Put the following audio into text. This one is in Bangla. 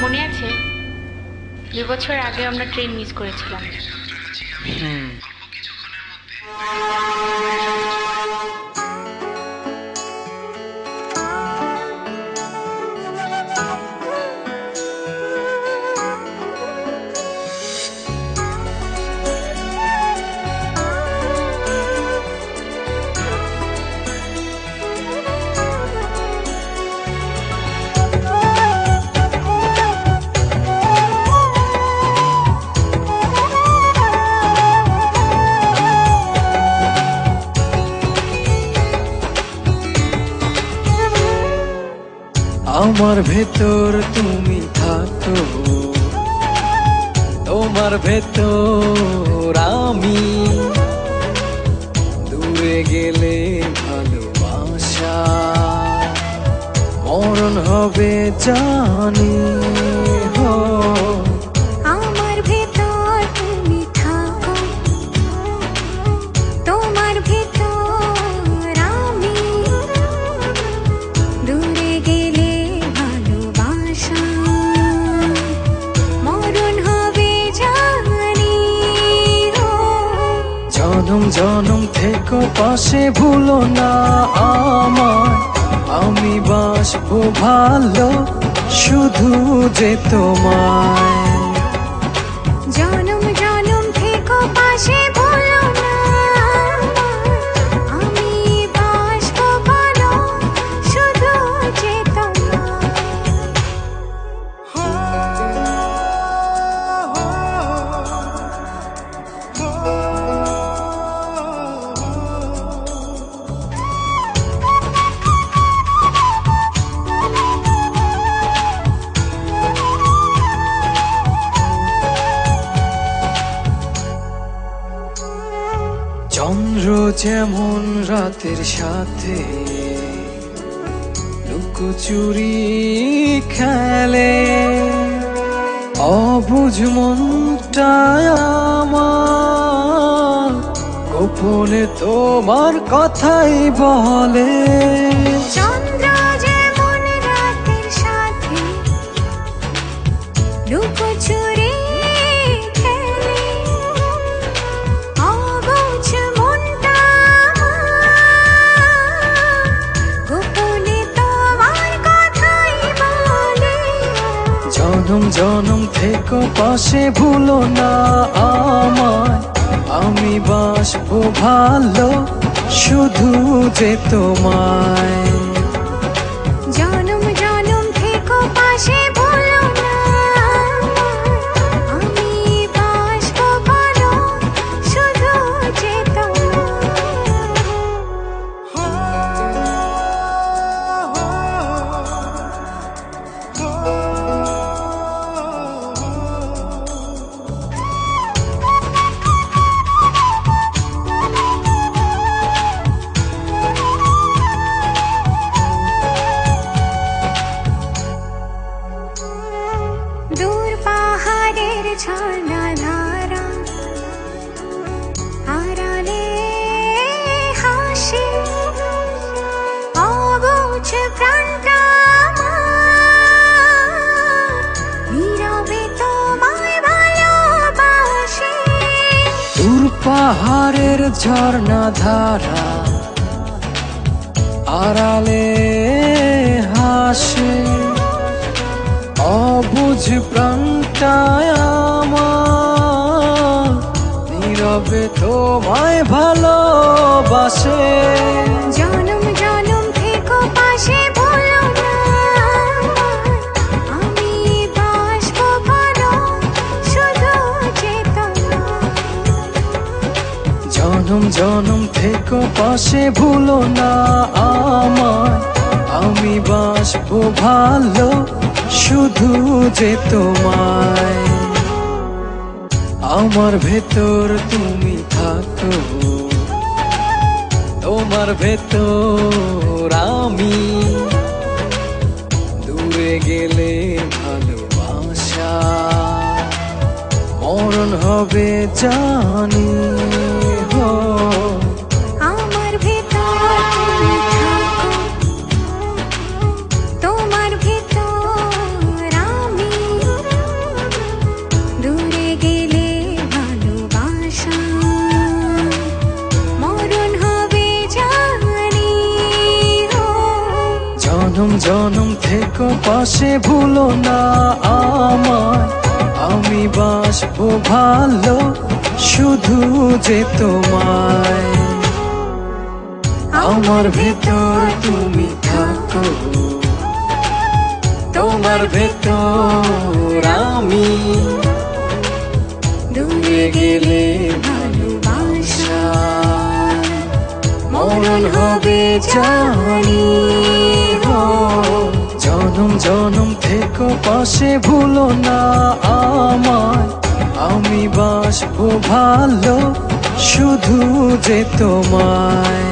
মনে আছে 2 বছর আগে আমরা ট্রেন মিস করেছিলাম। আমার ভেতর তুমি থাকো, তোমার ভেতর আমি। দূরে গেলে ভালোবাসা মরণ হবে জানি। হো আমার ভেতর তুমি থাকো, তোমার ভেতর আমি। দূরে গেলে ভালোবাসা মরণ হবে জানি। জনম জনম থেকো পাশে, ভুলো না আমায়। আমি বাসবো ভালো শুধু যে তোমায়। জনম জনম থেকো পাশে, ভুলো না আমি বাসবো ভালো শুধু যে তোমায়। চন্দ্র যেমন রাতের সাথে লুকোচুরি খেলে, অবুঝ মনটায় আমার গোপনে তোমার কথাই বলে। চন্দ্র যেমন রাতের সাথে লুকোচুরি খেলে, অবুঝ মনটা গোপনে তোমার কথাই বলে। জনম জনম থেকো পাশে, ভুলো না আমায়। আমি বাসবো ভালো শুধু যে তোমায়। জনম জনম থেকো পাশে, ভুলো না আমি বাসবো ভালো শুধু যে দূর পাহাড়ের ঝর্ণা ধারা আড়ালে হাসি, অবুঝ প্রাণটা নীরবে তোমায় ভালোবাসে। দূর পাহাড়ের ঝর্ণা ধারা আড়ালে হাসে, অবুঝ প্রাণটায় আমার নীরবে তোমায় ভালোবাসে। জনম জনম থেকো পাশে, ভুলো না আমি বাসবো ভালো শুধু যে তোমায়। জনম জনম থেকো পাশে, ভুলো না আমায়। আমি বাসবো ভালো শুধু যে তোমায়। আমার ভেতর তুমি থাকো, তোমার ভেতর আমি। দূরে গেলে ভালোবাসা মরণ হবে জানি। হো আমার ভেতর তুমি থাকো, তোমার ভেতর আমি। জনম জনম থেকো পাশে ভুলো না আমায়, আমি বাসবো ভালো শুধু যে তোমায়। আমার ভেতর তুমি থাকো, তোমার ভেতর আমি, দূরে গেলে ভালোবাসা মরণ হবে জানি। হো জনম জনম থেকো পাশে ভুলো না আমায়, আমি বাসবো ভালো শুধু যে তোমায়।